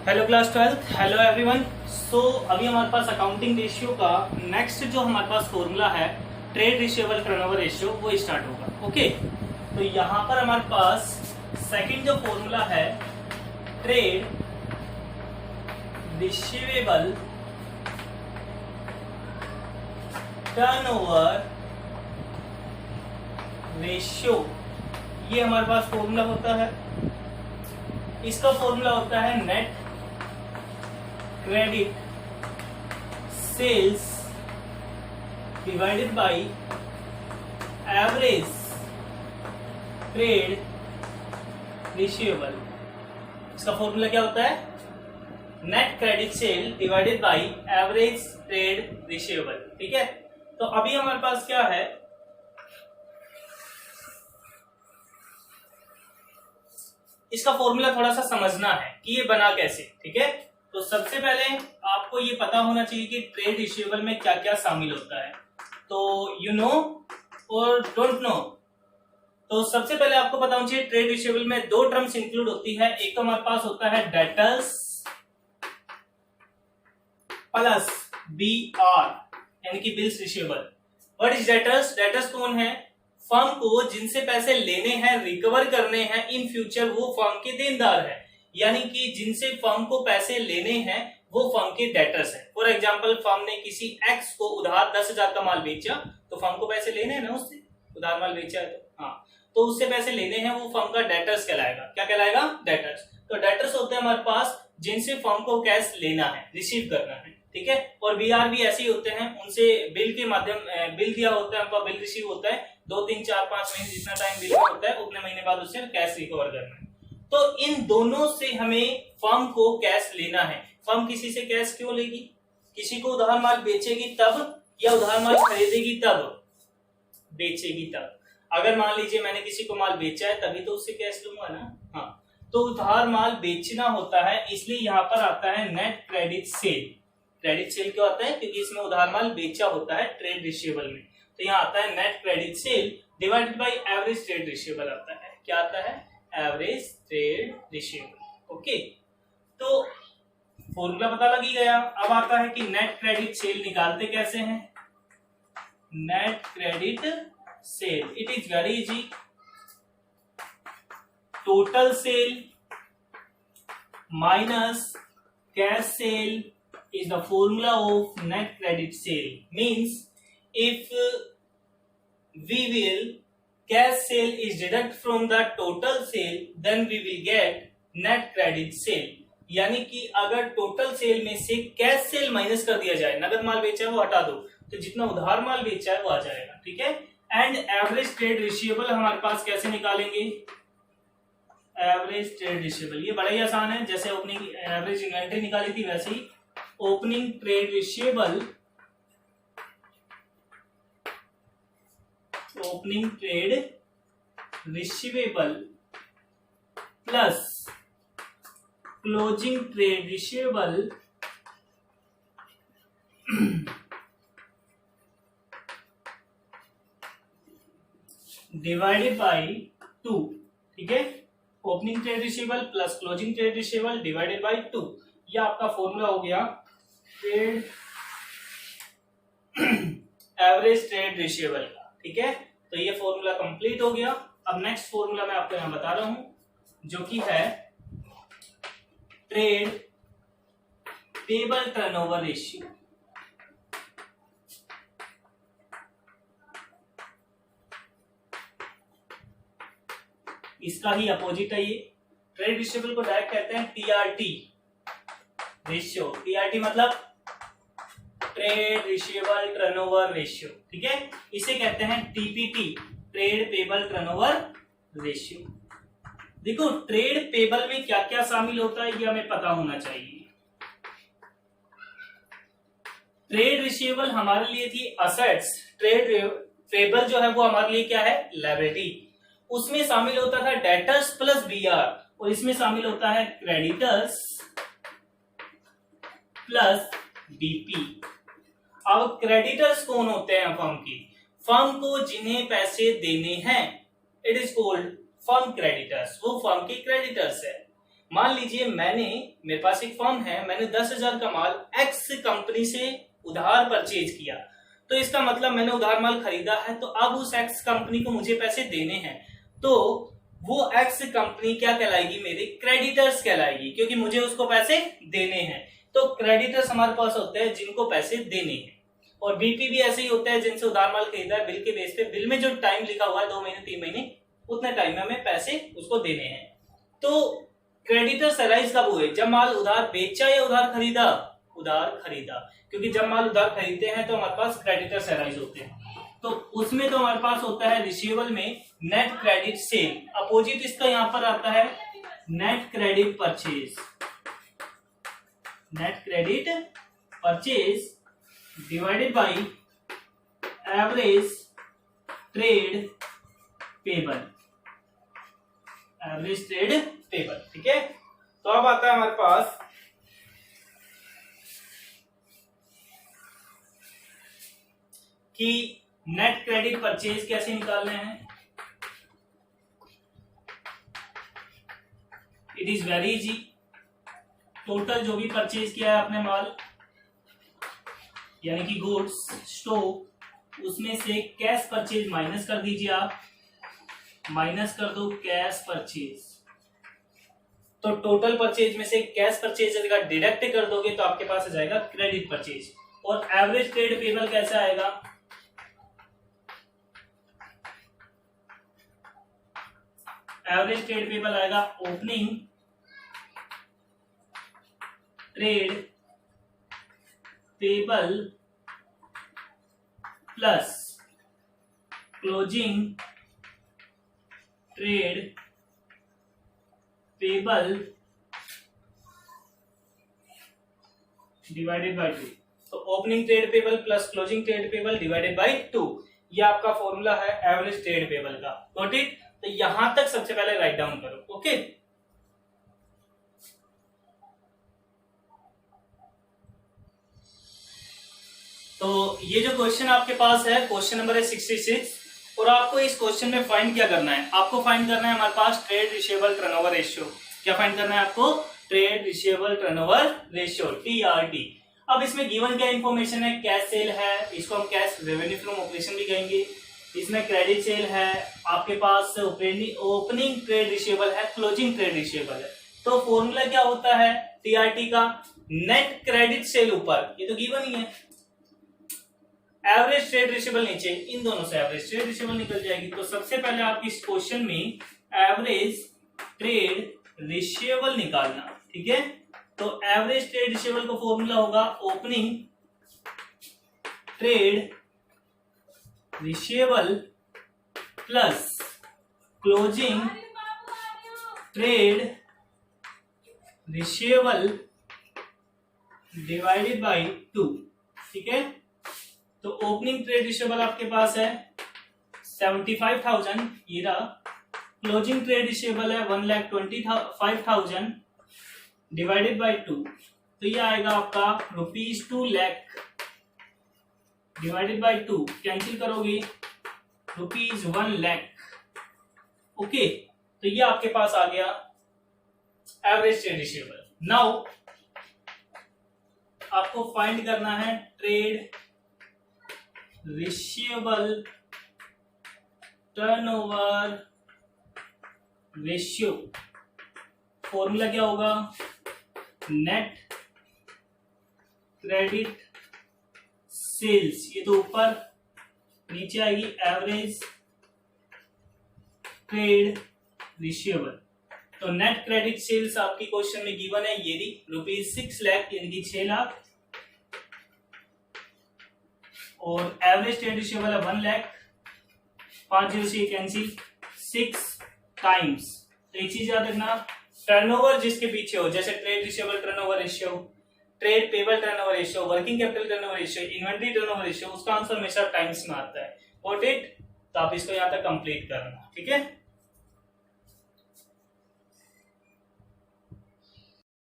Hello class 12, hello everyone. So अभी हमारे पास अकाउंटिंग रेशियो का नेक्स्ट जो हमारे पास फॉर्मूला है ट्रेड रिसीवेबल टर्नओवर रेशियो वो स्टार्ट होगा। ओके, तो यहाँ पर हमारे पास सेकंड जो फॉर्मूला है ट्रेड रिसीवेबल टर्नओवर रेशियो, ये हमारे पास फॉर्मूला होता है। इसका फॉर्मूला होता है net credit sales divided by average trade receivable. इसका फॉर्मूला क्या होता है? Net credit sale divided by average trade receivable. ठीक है, तो अभी हमारे पास क्या है, इसका फॉर्मूला थोड़ा सा समझना है कि ये बना कैसे। ठीक है, तो सबसे पहले आपको ये पता होना चाहिए कि ट्रेड रिसीवेबल में क्या क्या शामिल होता है। तो यू नो और डोंट नो, तो सबसे पहले आपको पता होना चाहिए ट्रेड रिसीवेबल में दो टर्म्स इंक्लूड होती है। एक तो हमारे पास होता है डेटर्स प्लस BR यानी कि bills receivable. What is debtors? Debtors कौन है? फर्म को जिनसे पैसे लेने हैं, रिकवर करने हैं इन फ्यूचर, वो फर्म के देनदार है, यानी कि जिनसे फर्म को पैसे लेने हैं वो फर्म के डेटर्स हैं। फॉर एग्जांपल, फर्म ने किसी एक्स को उधार 10,000 का माल बेचा, तो फर्म को पैसे लेने हैं ना, उससे उधार माल बेचा है तो हाँ, तो उससे पैसे लेने हैं, वो फर्म का डेटर्स कहलाएगा। क्या कहलाएगा? डेटर्स। तो डेटर्स होते हैं हमारे पास जिनसे फर्म को कैश लेना है, रिसीव करना है। ठीक है, और BR भी ऐसे ही होते हैं, उनसे बिल के माध्यम बिल दिया होता है, उनका बिल रिसीव होता है, 2, 3, 4, 5 महीने जितना टाइम बिल में होता है उतने महीने बाद उससे कैश रिकवर करना है। तो इन दोनों से हमें फर्म को कैश लेना है। फर्म किसी से कैश क्यों लेगी? किसी को उधार माल बेचेगी तब, या उधार माल खरीदेगी तब? बेचेगी तब। अगर मान लीजिए मैंने किसी को माल बेचा है तभी तो उससे कैश लूंगा ना। हाँ, तो उधार माल बेचना होता है, इसलिए यहाँ पर आता है net credit cell. Credit sale क्यों आता है? क्योंकि इसमें उधार माल बेचा होता है ट्रेड रिसीवेबल में। तो यहाँ आता है net credit sale divided by average trade receivable आता है। क्या आता है? Average trade receivable. ओके, तो फॉर्मूला पता लग ही गया। अब आता है कि नेट क्रेडिट सेल निकालते कैसे हैं। Net credit cell, it is very easy. Total sale minus cash cell is the formula of net credit sale. Means if we will cash sale is deduct from the total sale, then we will get net credit sale. यानी कि अगर total sale में से cash cell minus कर दिया जाए, नगद माल बेचा है वो हटा दो, तो जितना उधार माल बेचा है वो आ जाएगा। ठीक है, एंड एवरेज ट्रेड रिसीवेबल हमारे पास कैसे निकालेंगे? एवरेज ट्रेड रिसीवेबल ये बड़ा ही आसान है, जैसे ओपनिंग एवरेज इन्वेंट्री निकाली थी वैसे ही opening trade receivable, opening trade receivable plus closing trade receivable divided by 2। ठीक है, opening trade receivable plus closing trade receivable divided by 2, यह आपका फॉर्मूला हो गया ट्रेड एवरेज ट्रेड रिसीवेबल का। ठीक है, तो ये फॉर्मूला कंप्लीट हो गया। अब नेक्स्ट फॉर्मूला मैं आपको यहां बता रहा हूं, जो कि है ट्रेड पेबल टर्नओवर रेशियो। इसका ही अपोजिट है ये। ट्रेड रिसीवेबल को डायरेक्ट कहते हैं TRT रेशियो। TRT मतलब ट्रेड रिसीवेबल टर्नओवर रेशियो। ठीक है, इसे कहते हैं TPT, trade payable turnover ratio. देखो, ट्रेड पेबल में क्या क्या शामिल होता है ये हमें पता होना चाहिए। ट्रेड रिसीवेबल हमारे लिए थी असेट्स, ट्रेड पेबल जो है वो हमारे लिए क्या है? लायबिलिटी। उसमें शामिल होता था डेटर्स प्लस BR, और इसमें शामिल होता है क्रेडिटर्स प्लस BP। अब क्रेडिटर्स कौन होते हैं फर्म की? फर्म को जिन्हें पैसे देने हैं, it is called firm creditors, वो फर्म के क्रेडिटर्स है। मान लीजिए मेरे पास एक फर्म है, मैंने 10,000 का माल एक्स कंपनी से उधार परचेज किया, तो इसका मतलब मैंने उधार माल खरीदा है, तो अब उस एक्स कंपनी को मुझे पैसे देने हैं, तो वो एक्स कंपनी क्या कहलाएगी, मेरी क्रेडिटर्स कहलाएगी, क्योंकि मुझे उसको पैसे देने हैं। तो क्रेडिटर्स हमारे पास होते हैं जिनको पैसे देने हैं, और बीपी भी ऐसे ही होता है जिनसे उधार माल खरीदा है बिल के बेस पे, बिल में जो टाइम लिखा हुआ है 2 महीने 3 महीने, उतने टाइम में हमें पैसे उसको देने हैं। तो क्रेडिटर्स अराइज कब हुए, जब माल उधार बेचा या उधार खरीदा, उधार खरीदा, क्योंकि जब माल उधार खरीदते हैं तो हमारे पास क्रेडिटर्स अराइज होते हैं। तो उसमें तो हमारे पास होता है रिसीवेबल में नेट क्रेडिट सेल, अपोजिट इसका यहां पर आता है net credit purchase, net credit purchase divided by average trade payable, average trade payable. ठीक है, तो अब आता है हमारे पास कि नेट क्रेडिट परचेज कैसे निकालने हैं। It is very easy. Total जो भी परचेज किया है आपने माल, यानी कि गुड्स स्टॉक, उसमें से कैश परचेज माइनस कर दीजिए, आप माइनस कर दो कैश परचेज, तो टोटल परचेज में से कैश परचेज अगर डिडक्ट कर दोगे तो आपके पास आ जाएगा क्रेडिट परचेज। और एवरेज ट्रेड पेबल कैसा आएगा, एवरेज ट्रेड पेबल आएगा opening trade payable plus closing trade payable divided by 2। तो opening trade payable plus closing trade payable divided by 2, ये आपका फॉर्मूला है एवरेज ट्रेड पेबल का। Got it? तो यहां तक सबसे पहले राइट डाउन करो। ओके, तो ये जो क्वेश्चन आपके पास है, क्वेश्चन नंबर है 66, और आपको इस क्वेश्चन में फाइंड क्या करना है, आपको फाइंड करना है हमारे पास ट्रेड रिसीवेबल टर्नओवर रेशियो। क्या फाइंड करना है आपको? Trade receivable turnover ratio, TRT। अब इसमें गिवन क्या इन्फॉर्मेशन है, कैश सेल है, इसको हम कैश रेवेन्यू फ्रॉम ऑपरेशन भी कहेंगे, इसमें क्रेडिट सेल है, आपके पास ओपनिंग ट्रेड रिसीवेबल है, क्लोजिंग ट्रेड रिसीवेबल है। तो फॉर्मूला क्या होता है TRT का, नेट क्रेडिट सेल ऊपर, ये तो गिवन ही है, एवरेज ट्रेड रिसीवेबल नीचे, इन दोनों से एवरेज ट्रेड रिसीवेबल निकल जाएगी। तो सबसे पहले आपकी इस क्वेश्चन में एवरेज ट्रेड रिसीवेबल निकालना। ठीक है, तो एवरेज ट्रेड रिसीवेबल का फॉर्मूला होगा opening trade receivable plus closing trade receivable divided by 2। ठीक है, तो ओपनिंग ट्रेड रिसीवेबल आपके पास है 75,000, ये रहा, क्लोजिंग ट्रेड रिसीवेबल है 1,25,000 डिवाइडेड बाय 2, तो ये आएगा आपका ₹2 लाख डिवाइडेड बाय 2, कैंसिल करोगे ₹1 लाख। ओके, तो ये आपके पास आ गया एवरेज ट्रेड रिसीवेबल। नाउ आपको फाइंड करना है trade receivable turnover ratio. Formula क्या होगा, नेट क्रेडिट सेल्स, ये तो ऊपर, नीचे आएगी एवरेज ट्रेड रिसीवेबल। तो नेट क्रेडिट सेल्स आपकी क्वेश्चन में गिवन है, ये रही ₹6 लाख, यानी कि 6 लाख, और एवरेज ट्रेड रिसीवेबल है 1 लाख, 5 0 से कैंसिल, 6 टाइम्स। तो एक चीज याद रखना, टर्नओवर जिसके पीछे हो, जैसे trade receivable turnover ratio, trade payable turnover ratio, working capital turnover ratio, inventory turnover ratio, उसका आंसर हमेशा टाइम्स में आता है। Got it? तो आप इसको यहाँ तक कंप्लीट करना। ठीक है।